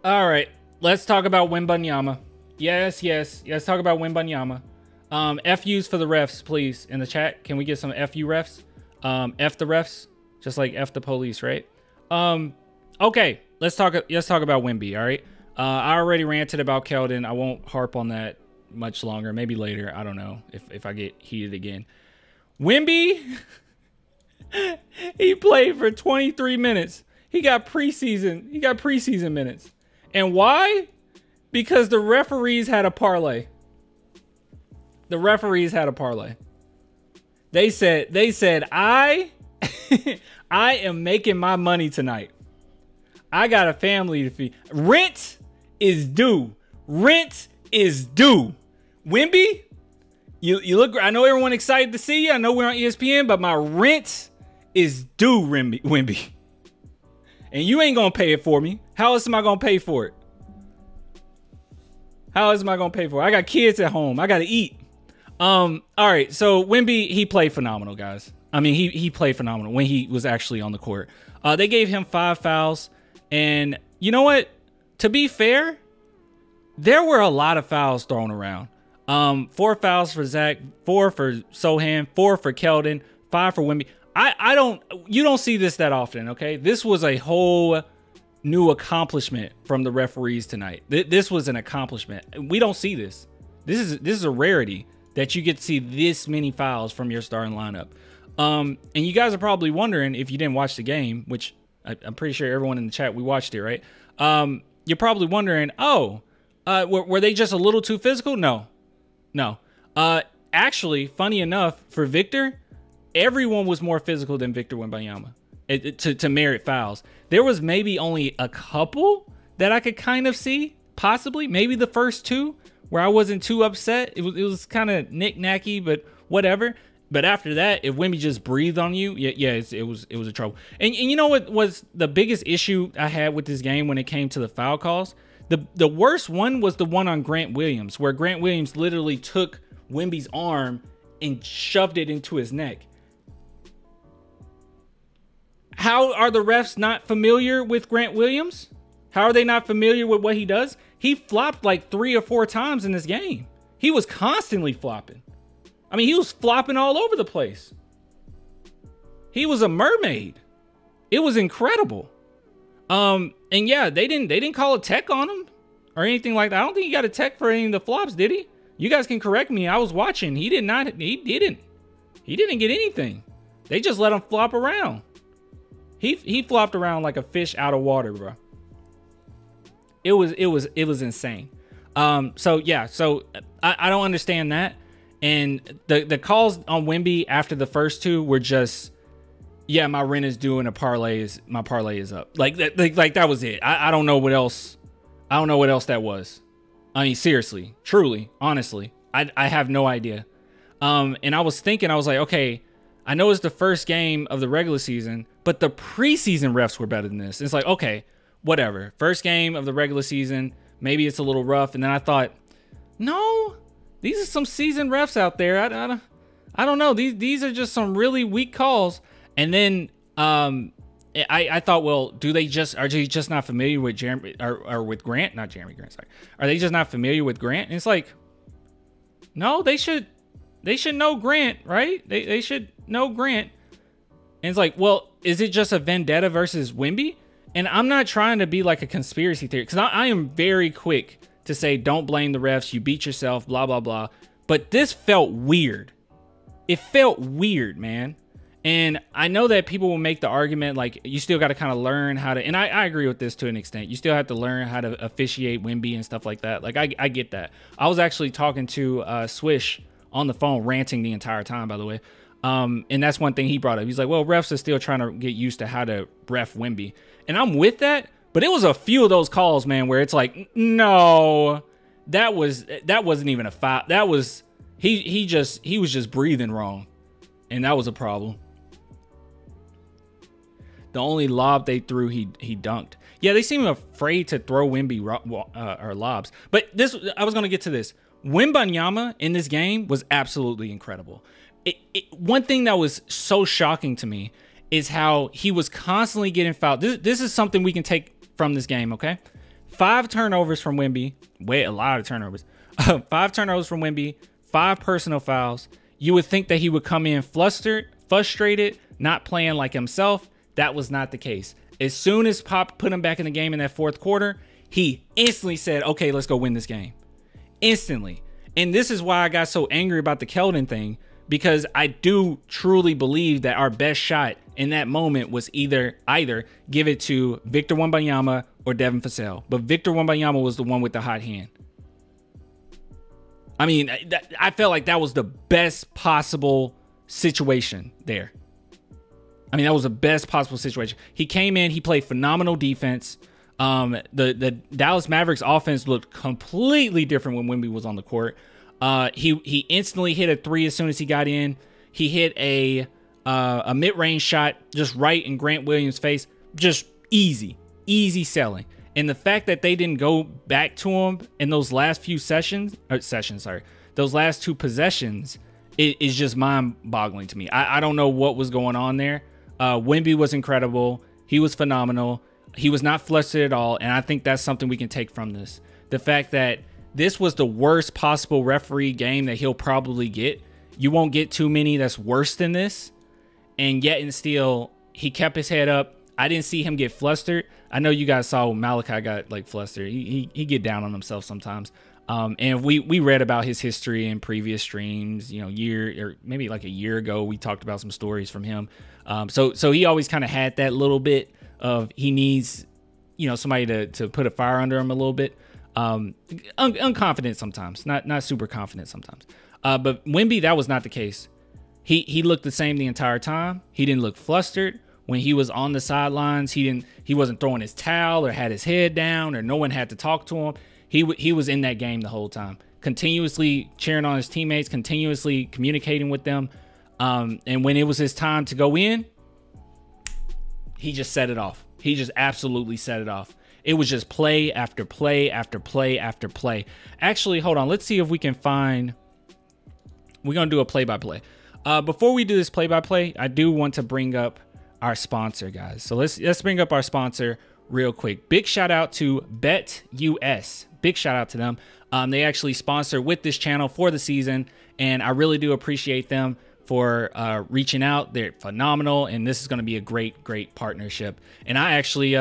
All right, let's talk about Wembanyama. Yes, talk about Wembanyama. FUs for the refs, please, in the chat. Can we get some FU refs? F the refs, just like F the police, right? Okay, let's talk about Wemby, all right? I already ranted about Keldon. I won't harp on that much longer. Maybe later. I don't know if I get heated again. Wemby, he played for 23 minutes. He got preseason minutes. And why? Because the referees had a parlay. The referees had a parlay. They said, I am making my money tonight. I got a family to feed. Rent is due. Rent is due. Wemby, you look. I know everyone excited to see you. I know we're on ESPN, but my rent is due, Wemby. And you ain't gonna pay it for me. How else am I gonna pay for it? How else am I gonna pay for it? I got kids at home. I gotta eat. All right. So Wemby, he played phenomenal, guys. I mean, he played phenomenal when he was actually on the court. They gave him 5 fouls, and you know what? To be fair, there were a lot of fouls thrown around. 4 fouls for Zach, 4 for Sohan, 4 for Keldon, 5 for Wemby. You don't see this that often, okay? This was a whole new accomplishment from the referees tonight. This was an accomplishment. We don't see this. This is a rarity that you get to see this many fouls from your starting lineup. And you guys are probably wondering, if you didn't watch the game, which I'm pretty sure everyone in the chat, we watched it, right? You're probably wondering, were they just a little too physical? No. Actually, funny enough, for Victor, everyone was more physical than Victor Wembanyama to merit fouls. There was maybe only a couple that I could kind of see, possibly, maybe the first 2 where I wasn't too upset. It was kind of knick-knacky, but whatever. But after that, if Wemby just breathed on you, it was a trouble. And you know what was the biggest issue I had with this game when it came to the foul calls? The worst one was the one on Grant Williams, where Grant Williams literally took Wemby's arm and shoved it into his neck. How are the refs not familiar with Grant Williams? How are they not familiar with what he does? He flopped like 3 or 4 times in this game. He was constantly flopping. I mean, he was flopping all over the place. He was a mermaid. It was incredible. And yeah, they didn't call a tech on him or anything like that. I don't think he got a tech for any of the flops, did he? You guys can correct me. I was watching. He didn't get anything. They just let him flop around. He flopped around like a fish out of water, bro. It was insane. So yeah, I don't understand that. And the calls on Wemby after the first 2 were just, yeah, my rent is due and my parlay is up. Like that was it. I don't know what else. I don't know what else that was. I mean, seriously, truly, honestly, I have no idea. And I was thinking, I was like, okay, I know it's the first game of the regular season, but the preseason refs were better than this. It's like, okay, whatever. First game of the regular season, maybe it's a little rough. And then I thought, no, these are some seasoned refs out there. I don't know. These are just some really weak calls. And then I thought, well, are they just not familiar with Jeremy or with Grant? Not Jeremy Grant, sorry. Are they just not familiar with Grant? And it's like, no, they should know Grant, right? They should know Grant. And it's like, well, is it just a vendetta versus Wemby? And I'm not trying to be like a conspiracy theory, because I am very quick to say, don't blame the refs. You beat yourself, blah, blah, blah. But this felt weird. It felt weird, man. And I know that people will make the argument, like, you still got to kind of learn how to, and I agree with this to an extent. You still have to learn how to officiate Wemby and stuff like that. Like, I get that. I was actually talking to Swish on the phone, ranting the entire time, by the way. And that's one thing he brought up. He's like, well, refs are still trying to get used to how to ref Wemby. And I'm with that. But it was a few of those calls, man, where it's like, no, that wasn't even a foul. That was, he was just breathing wrong. And that was a problem. The only lob they threw, he dunked. Yeah, they seem afraid to throw Wemby or lobs. But I was going to get to this. Wembanyama in this game was absolutely incredible. One thing that was so shocking to me is how he was constantly getting fouled. This is something we can take from this game, okay? 5 turnovers from Wemby. Wait, a lot of turnovers. 5 turnovers from Wemby. 5 personal fouls. You would think that he would come in flustered, frustrated, not playing like himself. That was not the case. As soon as Pop put him back in the game in that 4th quarter, he instantly said, okay, let's go win this game. Instantly. And this is why I got so angry about the Keldon thing, because I do truly believe that our best shot in that moment was either give it to Victor Wembanyama or Devin Vassell. But Victor Wembanyama was the one with the hot hand. I mean, I felt like that was the best possible situation there. I mean, that was the best possible situation. He came in, he played phenomenal defense. The Dallas Mavericks offense looked completely different when Wemby was on the court. He instantly hit a 3 as soon as he got in. He hit a mid-range shot just right in Grant Williams' face. Just easy selling. And the fact that they didn't go back to him in those last few those last 2 possessions is just mind-boggling to me. I don't know what was going on there. Wemby was incredible. He was phenomenal. He was not flustered at all, and I think that's something we can take from this. The fact that this was the worst possible referee game that he'll probably get. You won't get too many that's worse than this. And yet and still, he kept his head up. I didn't see him get flustered. I know you guys saw when Malachi got like flustered. He get down on himself sometimes. And we read about his history in previous streams, you know, maybe like a year ago. We talked about some stories from him. So he always kind of had that little bit of he needs, you know, somebody to put a fire under him a little bit. Unconfident sometimes, not super confident sometimes. But Wemby, that was not the case. He looked the same the entire time. He didn't look flustered. When he was on the sidelines, he wasn't throwing his towel or had his head down or no one had to talk to him. He was in that game the whole time, continuously cheering on his teammates, continuously communicating with them. And when it was his time to go in, he just set it off. He just absolutely set it off. It was just play after play after play after play. Actually, hold on. Let's see if we can find. We're going to do a play-by-play. Before we do this play-by-play, I do want to bring up our sponsor, guys. So let's bring up our sponsor real quick. Big shout out to BetUS. Big shout out to them. They actually sponsor with this channel for the season, and I really do appreciate them for reaching out. They're phenomenal, and this is going to be a great partnership. And I actually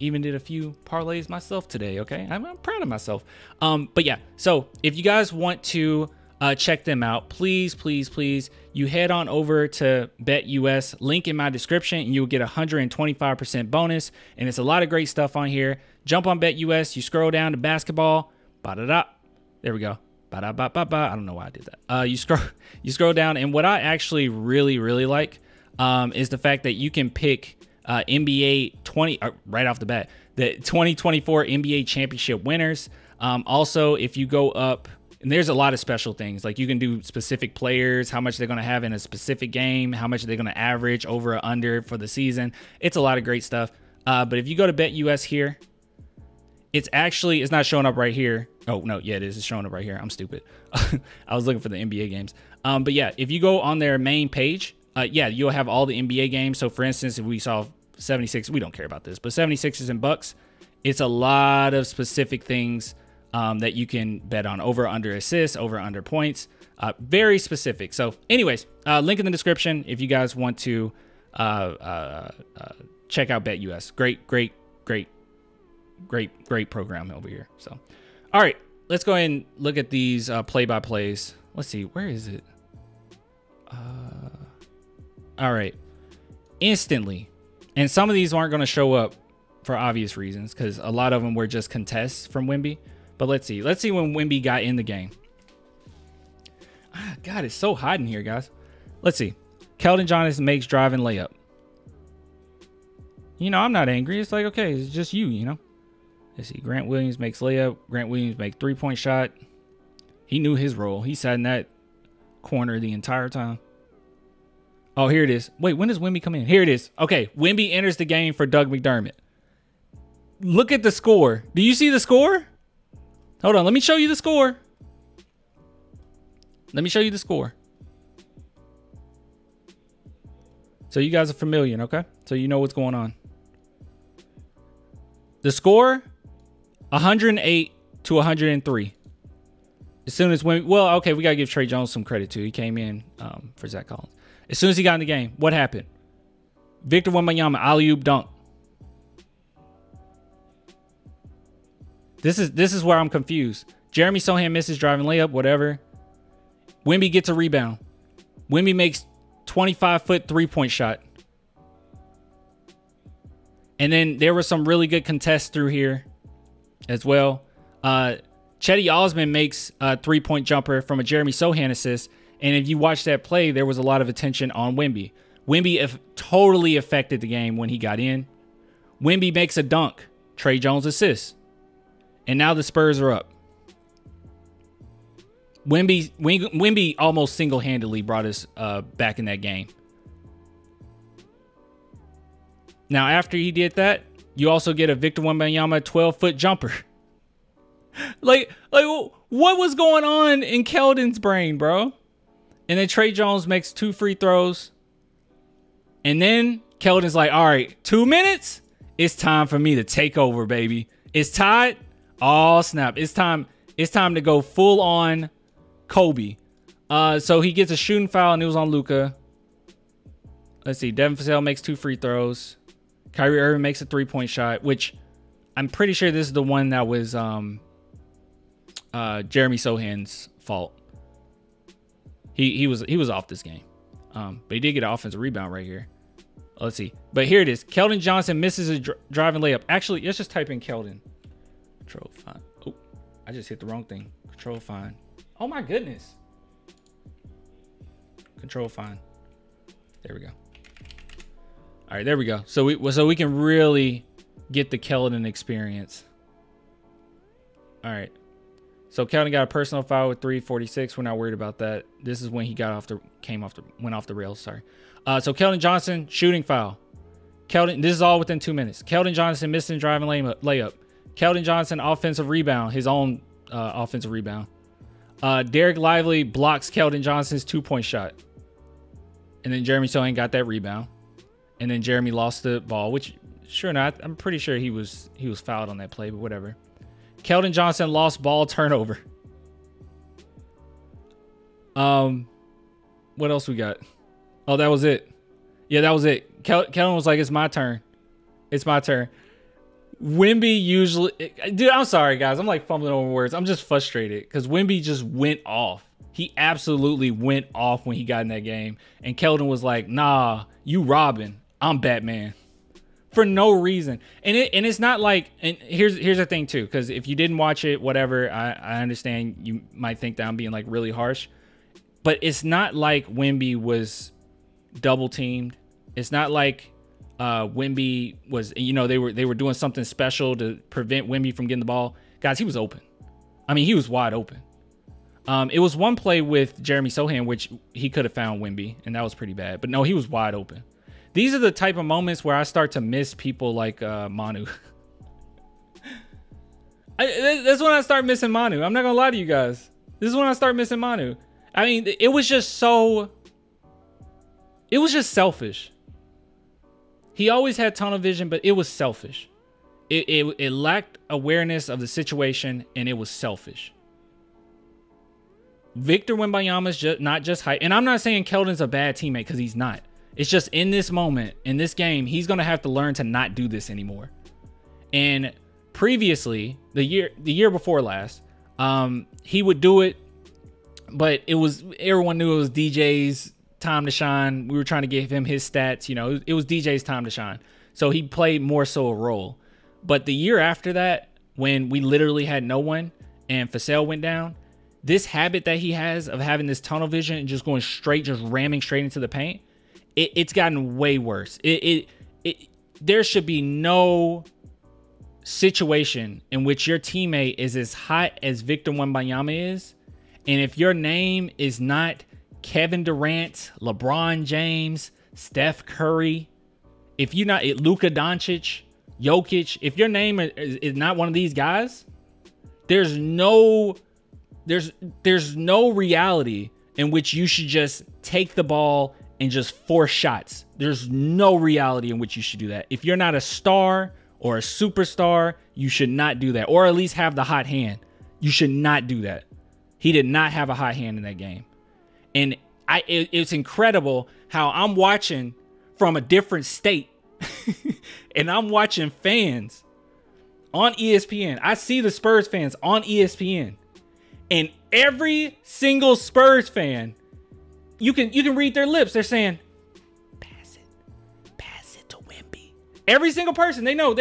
even did a few parlays myself today. Okay, I'm proud of myself. But yeah, so if you guys want to check them out, please you head on over to BetUS, link in my description, and you'll get 125% bonus. And it's a lot of great stuff on here. Jump on BetUS, you scroll down to basketball, there we go. I don't know why I did that. You scroll down, and what I actually really like is the fact that you can pick NBA 20 right off the bat, the 2024 NBA championship winners. Also, if you go up, and there's a lot of special things, like you can do specific players, how much they're going to have in a specific game, how much they're going to average over or under for the season. It's a lot of great stuff. But if you go to BetUS here, it's not showing up right here. Oh, no, yeah, it is. It's showing up right here. I'm stupid. I was looking for the NBA games. But yeah, if you go on their main page, yeah, you'll have all the NBA games. So for instance, if we saw 76, we don't care about this, but 76ers and Bucks, it's a lot of specific things that you can bet on. Over under assists, over under points, very specific. So anyways, link in the description if you guys want to check out BetUS. Great program over here. So all right, let's go ahead and look at these play-by-plays. Let's see, where is it? All right, instantly. And some of these aren't going to show up for obvious reasons, because a lot of them were just contests from Wemby. But let's see when Wemby got in the game. God, it's so hot in here, guys. Let's see. Keldon Johnson makes driving layup. You know, I'm not angry. It's like, okay, it's just you know. Let's see. Grant Williams makes layup. Grant Williams makes three-point shot. He knew his role. He sat in that corner the entire time. Oh, here it is. Wait, when does Wemby come in? Here it is. Okay, Wemby enters the game for Doug McDermott. Look at the score. Do you see the score? Hold on, let me show you the score. Let me show you the score. So you guys are familiar, okay? So you know what's going on. The score, 108 to 103. As soon as we got to give Trey Jones some credit too. He came in for Zach Collins. As soon as he got in the game, what happened? Victor Wembanyama alley-oop dunk. This is where I'm confused. Jeremy Sohan misses driving layup, whatever. Wemby gets a rebound. Wemby makes 25-foot three-point shot. And then there were some really good contests through here as well. Chetty Osman makes a three-point jumper from a Jeremy Sohan assist. And if you watch that play, there was a lot of attention on Wemby. Wemby totally affected the game when he got in. Wemby makes a dunk. Trey Jones assists. And now the Spurs are up. Wemby almost single-handedly brought us back in that game. Now, after he did that, you also get a Victor Wembanyama 12-foot jumper. Like, what was going on in Keldon's brain, bro? And then Trey Jones makes 2 free throws. And then Keldon's like, all right, 2 minutes? It's time for me to take over, baby. It's tied. Oh, snap. It's time to go full on Kobe. So he gets a shooting foul, and it was on Luka. Let's see. Devin Vassell makes 2 free throws. Kyrie Irving makes a 3-point shot, which I'm pretty sure this is the one that was Jeremy Sohan's fault. He was off this game. But he did get an offensive rebound right here. Let's see. But here it is. Keldon Johnson misses a driving layup. Actually, let's just type in Keldon. Control find. Oh, I just hit the wrong thing. Control find. Oh my goodness. Control find. There we go. All right, there we go. So we can really get the Keldon experience. All right. So Keldon got a personal foul with 3:46. We're not worried about that. This is when he went off the rails. Sorry. So Keldon Johnson shooting foul. This is all within 2 minutes. Keldon Johnson missing driving layup. Keldon Johnson offensive rebound, his own offensive rebound. Derek Lively blocks Keldon Johnson's 2-point shot. And then Jeremy Sohan got that rebound. And then Jeremy lost the ball, which sure not. I'm pretty sure he was fouled on that play, but whatever. Keldon Johnson lost ball turnover. What else we got? Oh, that was it. Yeah, that was it. Keldon was like, it's my turn. It's my turn. Wemby usually... Dude, I'm sorry, guys. I'm like fumbling over words. I'm just frustrated because Wemby just went off. He absolutely went off when he got in that game. And Keldon was like, nah, you Robin. I'm Batman. For no reason. And it's not like... And here's the thing, too. Because if you didn't watch it, whatever, I understand you might think that I'm being like really harsh. But it's not like Wemby was double teamed. It's not like... Wemby was, they were doing something special to prevent Wemby from getting the ball. Guys, he was open. I mean, he was wide open. It was one play with Jeremy Sohan, which he could have found Wemby, and that was pretty bad. But no, he was wide open. These are the type of moments where I start to miss people like Manu. That's when I start missing Manu. I'm not going to lie to you guys. This is when I start missing Manu. I mean, it was just selfish. He always had tunnel vision, but it was selfish. It lacked awareness of the situation, and it was selfish. Victor Wembanyama's not just height. And I'm not saying Keldon's a bad teammate, because he's not. It's just in this moment, in this game, he's going to have to learn to not do this anymore. And previously, the year before last, he would do it, but everyone knew it was DJ's time to shine. We were trying to give him his stats. It was DJ's time to shine. So he played more so a role. But the year after that, when we literally had no one and Vassell went down, this habit that he has of having this tunnel vision and just going straight, just ramming straight into the paint, it's gotten way worse. There should be no situation in which your teammate is as hot as Victor Wembanyama is. And if your name is not Kevin Durant, LeBron James, Steph Curry, if you're not Luka Doncic, Jokic, if your name is not one of these guys, there's no reality in which you should just take the ball and just force shots. There's no reality in which you should do that. If you're not a star or a superstar, you should not do that. Or at least have the hot hand. You should not do that. He did not have a hot hand in that game. And it's incredible how I'm watching from a different state and I'm watching fans on ESPN. I see the Spurs fans on ESPN, and every single Spurs fan, you can read their lips. They're saying, pass it to Wemby. Every single person, they know.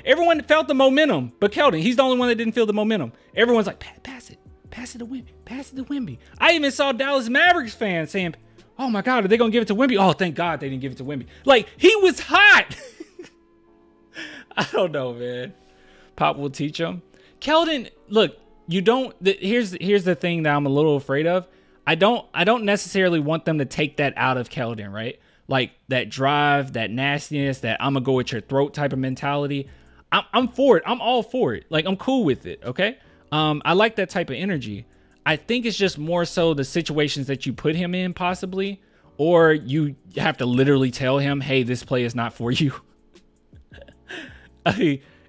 Everyone felt the momentum, but Keldon, he's the only one that didn't feel the momentum. Everyone's like, pass it to Wemby. I even saw Dallas Mavericks fans saying, oh my God, are they gonna give it to Wemby? Oh, thank God they didn't give it to Wemby. Like, he was hot. I don't know, man. Pop will teach him. Keldon, look, you don't. Here's the thing that I'm a little afraid of. I don't necessarily want them to take that out of Keldon, right? Like that drive, that nastiness, that I'm gonna go at your throat type of mentality. I'm for it. I'm all for it. Like, I'm cool with it. Okay. I like that type of energy. I think it's just more so the situations that you put him in, possibly, or you have to literally tell him, hey, this play is not for you.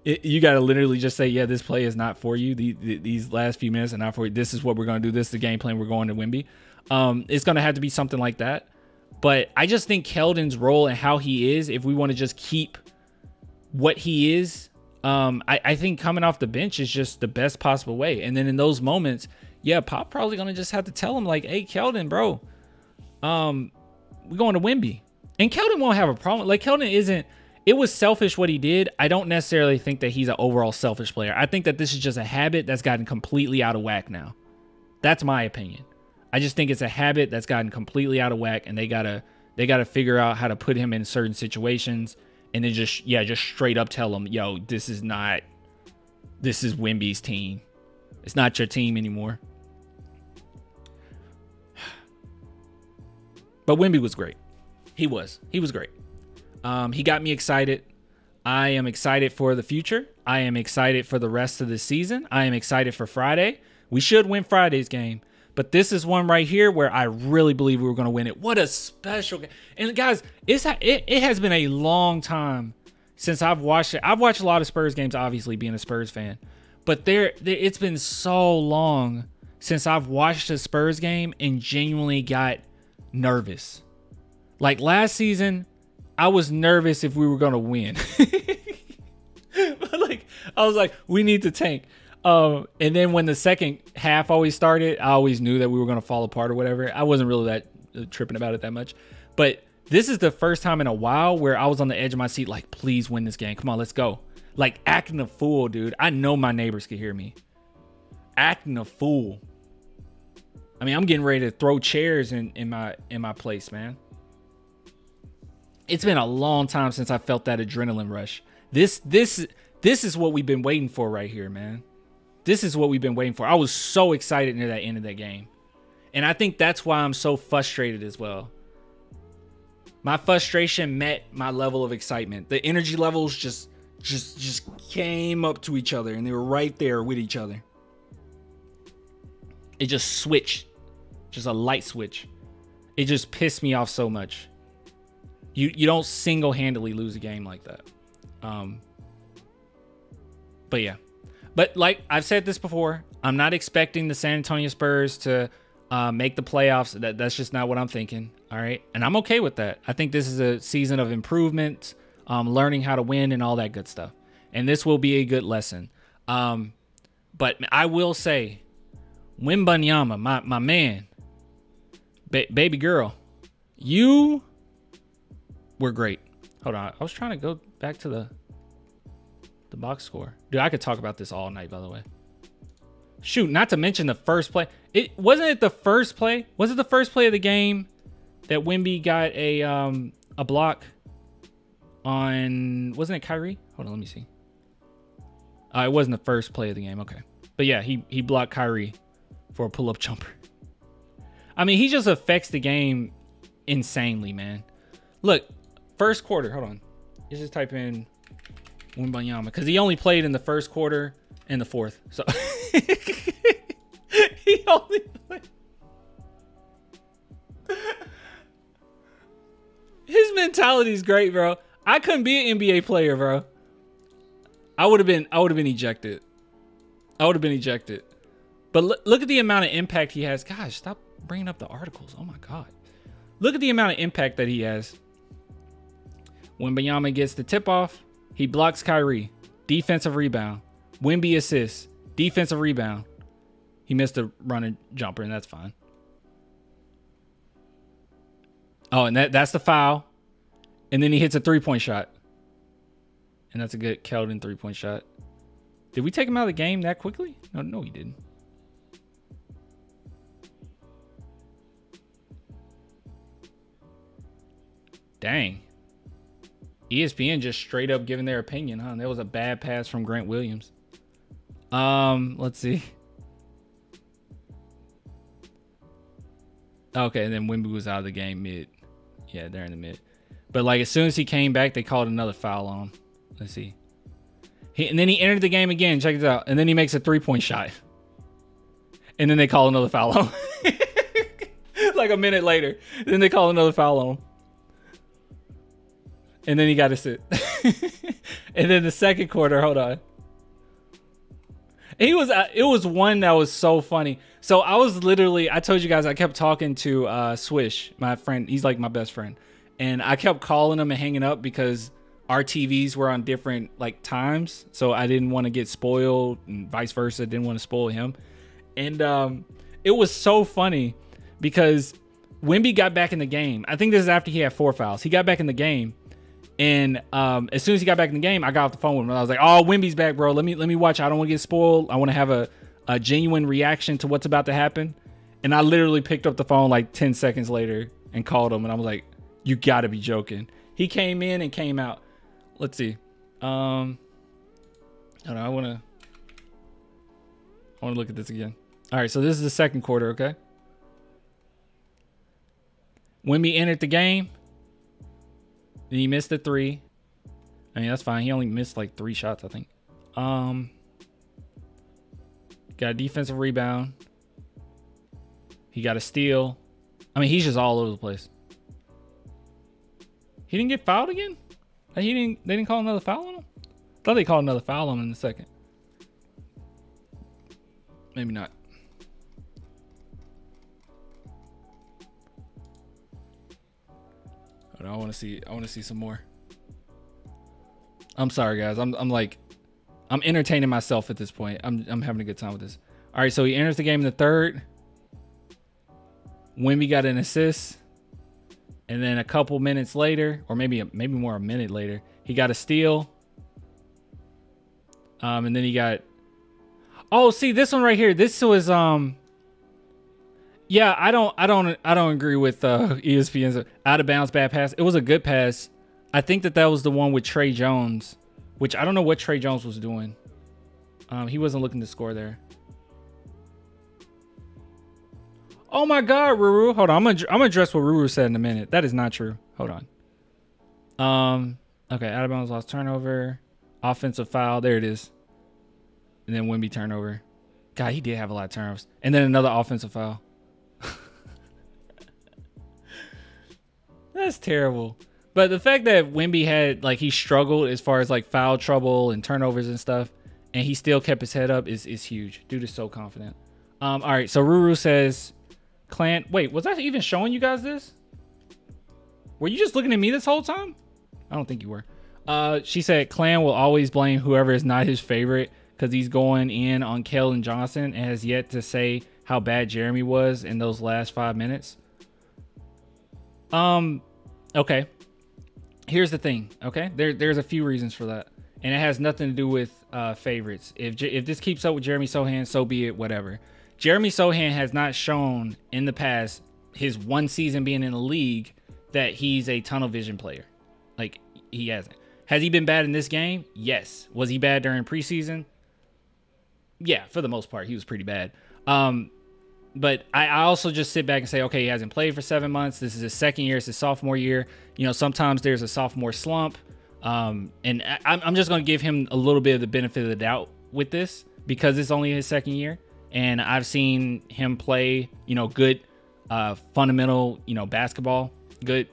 You got to literally just say, yeah, this play is not for you. These last few minutes are not for you. This is what we're going to do. This is the game plan. We're going to Wemby. It's going to have to be something like that. But I just think Keldon's role and how he is, if we want to just keep what he is, I think coming off the bench is just the best possible way. And then in those moments, yeah, Pop probably going to just have to tell him, like, hey, Keldon, bro, we're going to Wemby. And Keldon won't have a problem. Like, Keldon isn't, it was selfish what he did. I don't necessarily think that he's an overall selfish player. I think that this is just a habit that's gotten completely out of whack now. That's my opinion. I just think it's a habit that's gotten completely out of whack, and they gotta figure out how to put him in certain situations, and then just straight up tell him, yo, this is Wemby's team. It's not your team anymore. But Wemby was great. He was great. He got me excited. I am excited for the future. I am excited for the rest of the season. I am excited for Friday. We should win Friday's game. But this is one right here where I really believe we were going to win it. What a special game. And guys, it has been a long time since I've watched it. I've watched a lot of Spurs games, obviously, being a Spurs fan. But it's been so long since I've watched a Spurs game and genuinely got nervous. Like last season, I was nervous if we were going to win. Like, I was like, we need to tank. And then when the second half always started, I always knew that we were going to fall apart or whatever. I wasn't really that tripping about it that much. But this is the first time in a while where I was on the edge of my seat, like, please win this game. Come on, let's go. Like, acting a fool, dude. I know my neighbors could hear me. Acting a fool. I mean, I'm getting ready to throw chairs in my place, man. It's been a long time since I felt that adrenaline rush. This is what we've been waiting for right here, man. This is what we've been waiting for. I was so excited near that end of that game. And I think that's why I'm so frustrated as well. My frustration met my level of excitement. The energy levels just came up to each other, and they were right there with each other. It just switched. Just a light switch. It just pissed me off so much. You don't single-handedly lose a game like that. But yeah. But like I've said this before, I'm not expecting the San Antonio Spurs to make the playoffs. That's just not what I'm thinking. All right. And I'm okay with that. I think this is a season of improvement, learning how to win and all that good stuff. And this will be a good lesson. But I will say, Wembanyama, my man, baby girl, you were great. Hold on. I was trying to go back to the box score. Dude, I could talk about this all night, by the way. Shoot, not to mention the first play. Wasn't it the first play? Was it the first play of the game that Wemby got a block on, wasn't it Kyrie? Hold on, let me see. It wasn't the first play of the game. Okay. But yeah, he blocked Kyrie for a pull-up jumper. I mean, he just affects the game insanely, man. Look, first quarter. Hold on. Let's just type in Wembanyama, because he only played in the first quarter and the fourth. So he only played. His mentality is great, bro. I couldn't be an NBA player, bro. I would have been ejected. I would have been ejected. But look at the amount of impact he has. Gosh, stop bringing up the articles. Oh my God. Look at the amount of impact that he has. Wembanyama gets the tip off. He blocks Kyrie. Defensive rebound. Wemby assists. Defensive rebound. He missed a running jumper, and that's fine. Oh, and that's the foul. And then he hits a three-point shot. And that's a good Keldon three-point shot. Did we take him out of the game that quickly? No, we didn't. Dang. ESPN just straight up giving their opinion, huh? That was a bad pass from Grant Williams. Let's see. Okay, and then Wemby was out of the game mid. Yeah, they're in the mid. But like as soon as he came back, they called another foul on him. Let's see. And then he entered the game again. Check this out. And then he makes a three-point shot. And then they call another foul on him. Like a minute later. Then they call another foul on him. And then he got to sit. And then the second quarter, hold on. It was one that was so funny. So I was literally, I told you guys, I kept talking to Swish, my friend. He's like my best friend. And I kept calling him and hanging up because our TVs were on different like times. So I didn't want to get spoiled and vice versa. Didn't want to spoil him. And it was so funny because Wemby got back in the game. I think this is after he had 4 fouls. He got back in the game. And as soon as he got back in the game, I got off the phone with him. I was like, "Oh, Wemby's back, bro. Let me watch. I don't want to get spoiled. I want to have a genuine reaction to what's about to happen." And I literally picked up the phone like 10 seconds later and called him. And I was like, "You got to be joking." He came in and came out. Let's see. I don't know. I want to look at this again. All right, so this is the second quarter, okay? Wemby entered the game. Then he missed a 3. I mean, that's fine. He only missed like 3 shots, I think. Got a defensive rebound. He got a steal. I mean, he's just all over the place. He didn't get fouled again? They didn't call another foul on him? I thought they called another foul on him in the second. Maybe not. I want to see some more. I'm sorry, guys. I'm entertaining myself at this point. I'm having a good time with this. All right, so he enters the game in the third. Wemby got an assist, and then a couple minutes later, or maybe more a minute later, he got a steal. And then he got. Oh, see this one right here. This was Yeah, I don't agree with ESPN's out of bounds bad pass. It was a good pass. I think that was the one with Trey Jones, which I don't know what Trey Jones was doing. He wasn't looking to score there. Oh my God, Ruru. Hold on, I'm gonna address what Ruru said in a minute. That is not true. Hold on. Okay, out of bounds lost turnover, offensive foul. There it is. And then Wemby turnover. God, he did have a lot of turnovers. And then another offensive foul. That's terrible. But the fact that Wemby had, like, he struggled as far as, like, foul trouble and turnovers and stuff, and he still kept his head up is huge. Dude is so confident. All right, so Ruru says, Clan... Wait, was I even showing you guys this? Were you just looking at me this whole time? I don't think you were. She said, Clan will always blame whoever is not his favorite because he's going in on Keldon Johnson and has yet to say how bad Jeremy was in those last 5 minutes. Okay. Here's the thing, okay? There's a few reasons for that. And it has nothing to do with favorites. If this keeps up with Jeremy Sohan, so be it, whatever. Jeremy Sohan has not shown in the past, his one season being in the league, that he's a tunnel vision player. Like, he hasn't. Has he been bad in this game? Yes. Was he bad during preseason? Yeah, for the most part, he was pretty bad. But I also just sit back and say, okay, he hasn't played for 7 months. This is his second year. It's his sophomore year. You know, sometimes there's a sophomore slump. And I'm just going to give him a little bit of the benefit of the doubt with this because it's only his second year. And I've seen him play, you know, good fundamental, you know, basketball, good,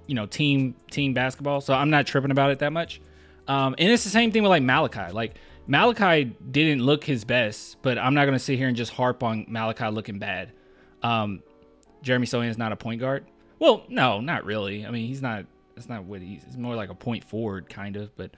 you know, team basketball. So I'm not tripping about it that much. And it's the same thing with like Malachi. Like Malachi didn't look his best, but I'm not going to sit here and just harp on Malachi looking bad. Jeremy Sochan's not a point guard. Well, no, not really. I mean, he's not, that's not what he's more like a point forward kind of, but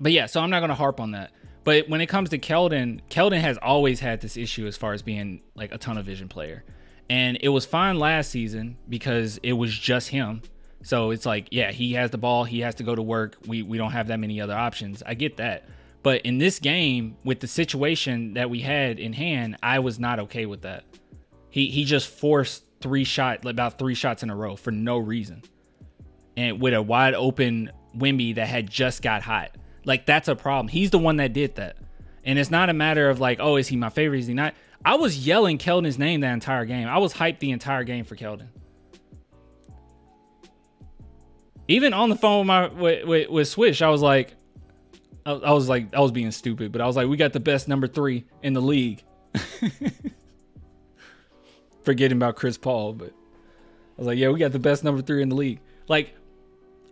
yeah, so I'm not going to harp on that. But when it comes to Keldon, Keldon has always had this issue as far as being like a tunnel vision player. And it was fine last season because it was just him. So it's like, yeah, he has the ball. He has to go to work. We don't have that many other options. I get that. But in this game, with the situation that we had in hand, I was not okay with that. He just forced about three shots in a row for no reason. And with a wide open Wemby that had just got hot. Like, that's a problem. He's the one that did that. And it's not a matter of like, oh, is he my favorite? Is he not? I was yelling Keldon's name that entire game. I was hyped the entire game for Keldon. Even on the phone with Swish, I was like, I was being stupid, but I was like, we got the best number 3 in the league. Forgetting about Chris Paul, but I was like, yeah, we got the best number 3 in the league. Like,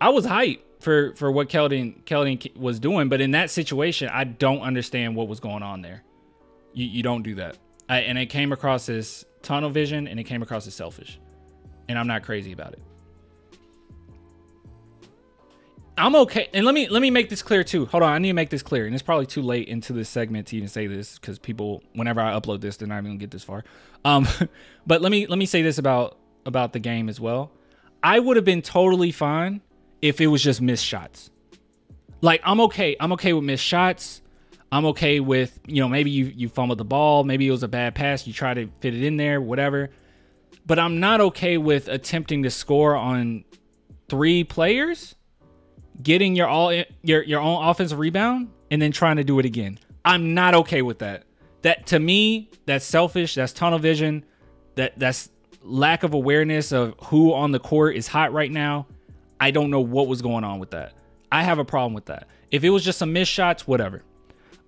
I was hyped for what Keldon was doing, but in that situation, I don't understand what was going on there. You don't do that. And it came across as tunnel vision, and it came across as selfish. And I'm not crazy about it. I'm okay. And let me make this clear too. Hold on, I need to make this clear. And it's probably too late into this segment to even say this, because people, whenever I upload this, they're not even gonna get this far. But let me say this about the game as well. I would have been totally fine if it was just missed shots. Like, I'm okay with missed shots. I'm okay with, you know, maybe you fumbled the ball, maybe it was a bad pass, you try to fit it in there, whatever. But I'm not okay with attempting to score on 3 players, getting your own offensive rebound, and then trying to do it again. I'm not okay with that. That, to me, that's selfish. That's tunnel vision. That's lack of awareness of who on the court is hot right now. I don't know what was going on with that. I have a problem with that. If it was just some missed shots, whatever.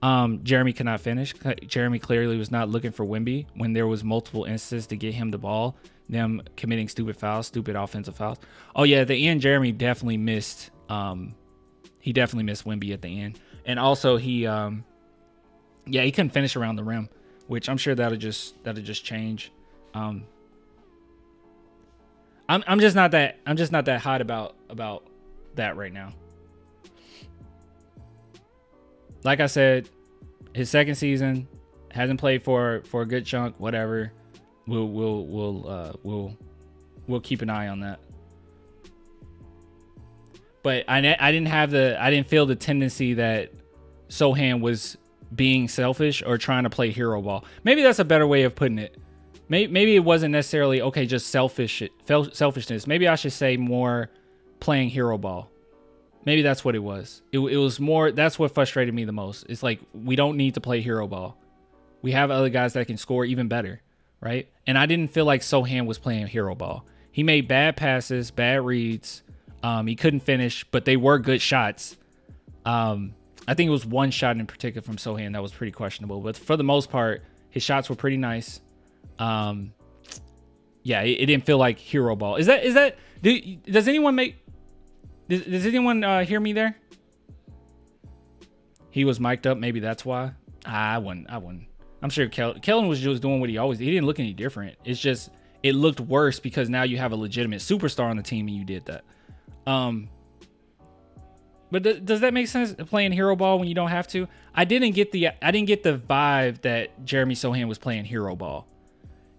Jeremy cannot finish. Jeremy clearly was not looking for Wemby when there was multiple instances to get him the ball, them committing stupid fouls, stupid offensive fouls. Oh yeah, at the end, Jeremy definitely missed. He definitely missed Wemby at the end, and also he couldn't finish around the rim, which I'm sure that'll just change. I'm just not that hot about that right now. Like I said, his second season, hasn't played for a good chunk. Whatever, we'll keep an eye on that. But I didn't feel the tendency that Sochan was being selfish or trying to play hero ball. Maybe that's a better way of putting it. Maybe it wasn't necessarily, okay, just selfishness. Maybe I should say more playing hero ball. Maybe that's what it was. It was more, that's what frustrated me the most. It's like, we don't need to play hero ball. We have other guys that can score even better, right? And I didn't feel like Sochan was playing hero ball. He made bad passes, bad reads. He couldn't finish, but they were good shots. I think it was one shot in particular from Sochan that was pretty questionable, but for the most part, his shots were pretty nice. Yeah, it didn't feel like hero ball. Does anyone hear me there? He was mic'd up. Maybe that's why. I wouldn't. I'm sure Keldon was just doing what he always did. He didn't look any different. It's just, it looked worse because now you have a legitimate superstar on the team and you did that. But does that make sense, playing hero ball when you don't have to? I didn't get the vibe that Jeremy Sochan was playing hero ball.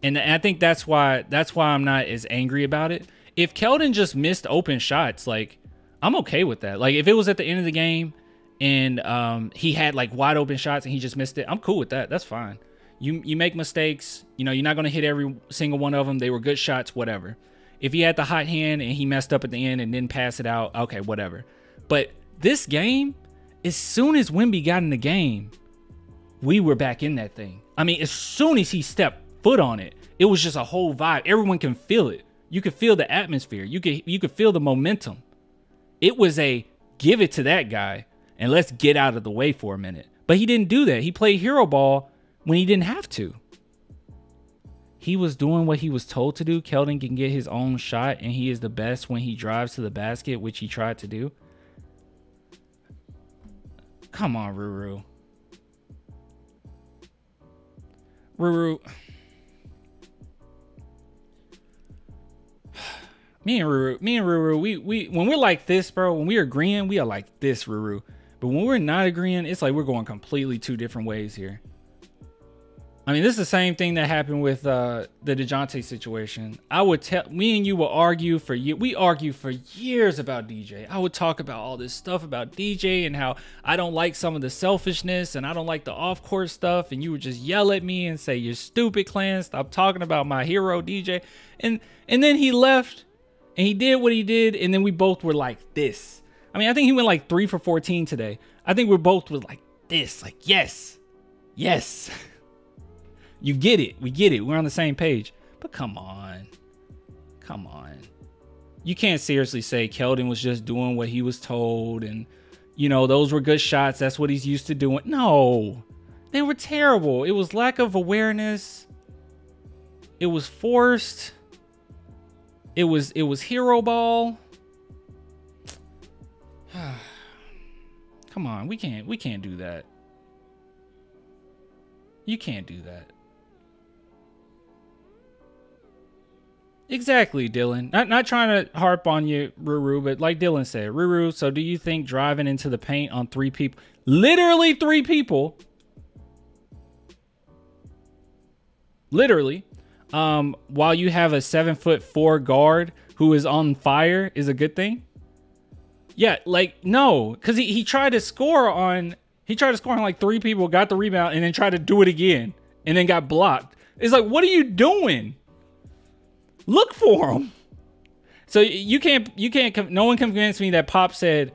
And I think that's why I'm not as angry about it. If Keldon just missed open shots, like, I'm okay with that. Like, if it was at the end of the game and he had like wide open shots and he just missed it, I'm cool with that. That's fine. You make mistakes, you know, you're not going to hit every single one of them. They were good shots, whatever. If he had the hot hand and he messed up at the end and didn't pass it out, okay, whatever. But this game, as soon as Wemby got in the game, we were back in that thing. I mean, as soon as he stepped foot on it, it was just a whole vibe. Everyone can feel it. You could feel the atmosphere. You could feel the momentum. It was a give it to that guy and let's get out of the way for a minute. But he didn't do that. He played hero ball when he didn't have to. He was doing what he was told to do. Keldon can get his own shot, and he is the best when he drives to the basket, which he tried to do. Come on, Ruru. Ruru. Me and Ruru, we when we're like this, bro, when we're agreeing, we are like this, Ruru. But when we're not agreeing, it's like we're going completely two different ways here. I mean, this is the same thing that happened with the DeJounte situation. I would tell, me and you will argue for years. We argue for years about DJ. I would talk about all this stuff about DJ and how I don't like some of the selfishness and I don't like the off-court stuff. And you would just yell at me and say, "You're stupid, Clan. Stop talking about my hero, DJ." And then he left and he did what he did. And then we both were like this. I mean, I think he went like 3 for 14 today. I think we both were like this, like, yes, yes. You get it. We get it. We're on the same page. But come on. Come on. You can't seriously say Keldon was just doing what he was told and, you know, those were good shots. That's what he's used to doing. No. They were terrible. It was lack of awareness. It was forced. It was hero ball. Come on. We can't do that. You can't do that. Exactly, Dylan. Not trying to harp on you, Ruru, but like Dylan said, Ruru, so do you think driving into the paint on 3 people, literally 3 people, literally, while you have a 7'4" guard who is on fire is a good thing? Yeah, like, no, because he tried to score on, like 3 people, got the rebound, and then tried to do it again, and then got blocked. It's like, what are you doing? Look for him. So you can't, no one convinced me that Pop said,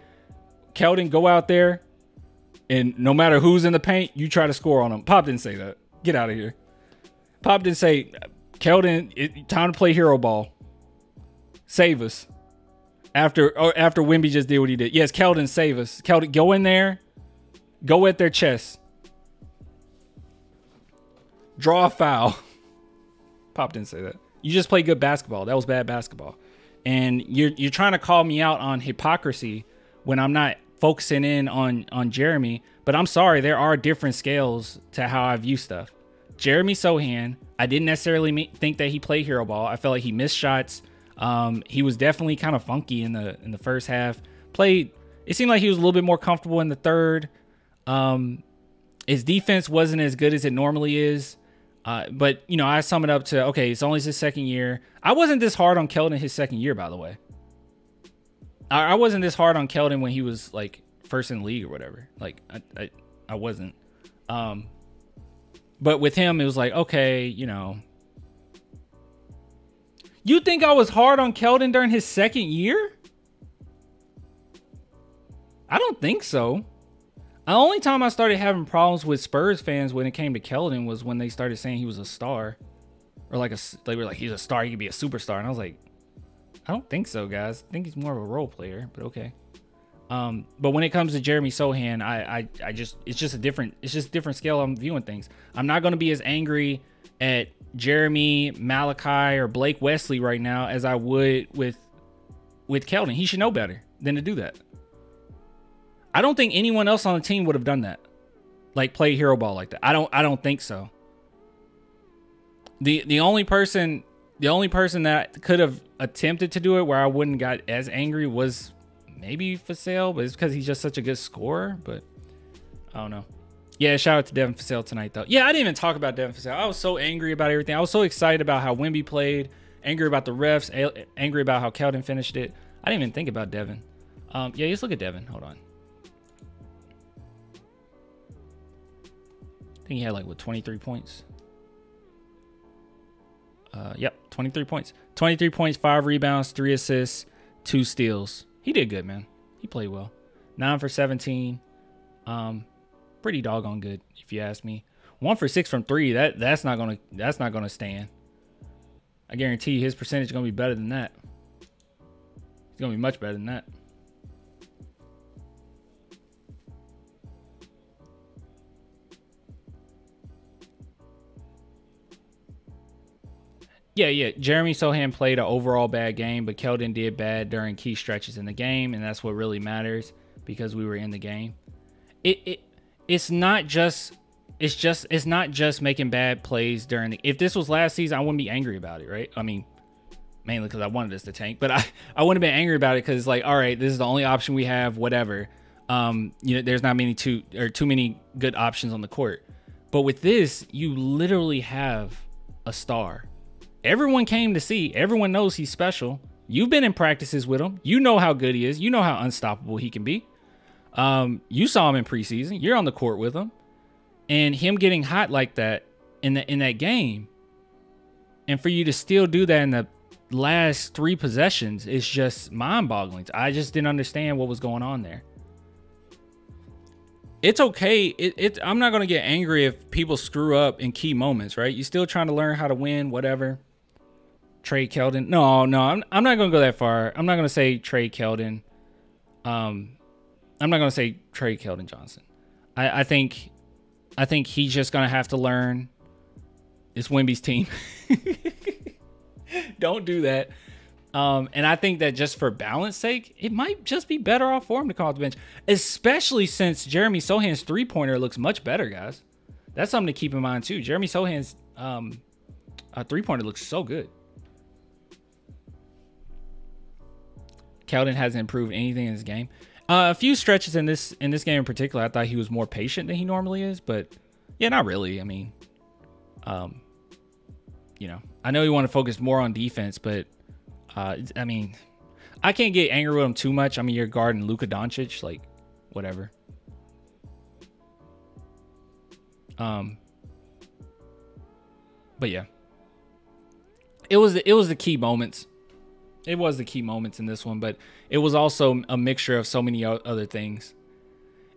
Keldon, go out there and no matter who's in the paint, you try to score on them. Pop didn't say that. Get out of here. Pop didn't say, Keldon, time to play hero ball. Save us. After Wemby just did what he did. Yes, Keldon, save us. Keldon, go in there. Go at their chest. Draw a foul. Pop didn't say that. You just play good basketball. That was bad basketball. And you're trying to call me out on hypocrisy when I'm not focusing in on Jeremy. But I'm sorry, there are different scales to how I view stuff. Jeremy Sohan, I didn't necessarily think that he played hero ball. I felt like he missed shots. He was definitely kind of funky in the first half. It seemed like he was a little bit more comfortable in the third. His defense wasn't as good as it normally is. But, you know, I sum it up to, okay, it's only his second year. I wasn't this hard on Keldon his second year, by the way. I wasn't this hard on Keldon when he was, like, first in the league or whatever. Like, I wasn't. But with him, it was like, okay, you know. You think I was hard on Keldon during his second year? I don't think so. The only time I started having problems with Spurs fans when it came to Keldon was when they started saying he was a star. Or like they were like, he's a star, he could be a superstar. And I was like, I don't think so, guys. I think he's more of a role player, but okay. But when it comes to Jeremy Sohan, it's just a different scale I'm viewing things. I'm not going to be as angry at Jeremy, Malachi, or Blake Wesley right now as I would with Keldon. He should know better than to do that. I don't think anyone else on the team would have done that. Like play hero ball like that. I don't think so. The only person that could have attempted to do it where I wouldn't got as angry was maybe Fasale, but it's because he's just such a good scorer. But I don't know. Yeah, shout out to Devin Fasale tonight though. Yeah, I didn't even talk about Devin Fasale. I was so angry about everything. I was so excited about how Wemby played, angry about the refs, angry about how Keldon finished it. I didn't even think about Devin. Yeah, let's look at Devin. Hold on. I think he had like, what, 23 points? Yep, 23 points. 23 points, 5 rebounds, 3 assists, 2 steals. He did good, man. He played well. 9 for 17. Pretty doggone good, if you ask me. 1 for 6 from 3. That's not gonna stand. I guarantee you his percentage is gonna be better than that. It's gonna be much better than that. Yeah. Jeremy Sohan played an overall bad game, but Keldon did bad during key stretches in the game, and that's what really matters because we were in the game. it's not just making bad plays during the, if this was last season, I wouldn't be angry about it, right? I mean, mainly because I wanted us to tank, but I wouldn't have been angry about it because it's like, all right, this is the only option we have, whatever. There's not too many good options on the court. But with this, you literally have a star. Everyone came to see. Everyone knows he's special. You've been in practices with him. You know how good he is. You know how unstoppable he can be. You saw him in preseason. You're on the court with him. And him getting hot like that in that game, and for you to still do that in the last 3 possessions, is just mind-boggling. I just didn't understand what was going on there. It's okay. I'm not going to get angry if people screw up in key moments, right? You're still trying to learn how to win, whatever. Trade Keldon. No, I'm not going to go that far. I'm not going to say trade Keldon. I'm not going to say trade Keldon Johnson. I think he's just going to have to learn. It's Wemby's team. Don't do that. And I think that just for balance sake, it might just be better off for him to call off the bench, especially since Jeremy Sohan's 3-pointer looks much better, guys. That's something to keep in mind too. Jeremy Sohan's 3-pointer looks so good. Keldon hasn't improved anything in his game. A few stretches in this game in particular, I thought he was more patient than he normally is, but yeah, not really. I mean, I know you want to focus more on defense, but I mean, I can't get angry with him too much. I mean, you're guarding Luka Doncic, like, whatever. But yeah, it was the key moments. It was the key moments in this one, but it was also a mixture of so many other things.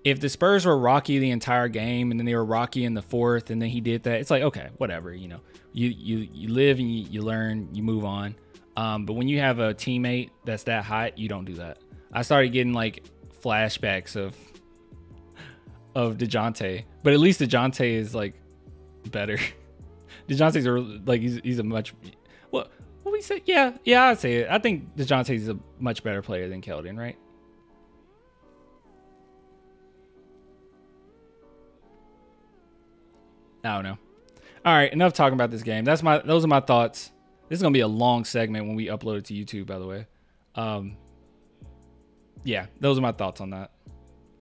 If the Spurs were rocky the entire game and then they were rocky in the fourth and then he did that, it's like, okay, whatever, you live and you learn, you move on. But when you have a teammate that's that hot, you don't do that. I started getting like flashbacks of DeJounte, but at least DeJounte is like better. DeJounte's like he's a much what we say? Yeah, I'd say it. I think DeJounte's a much better player than Keldon, right? I don't know. All right, enough talking about this game. Those are my thoughts. This is gonna be a long segment when we upload it to YouTube, by the way. Yeah, those are my thoughts on that.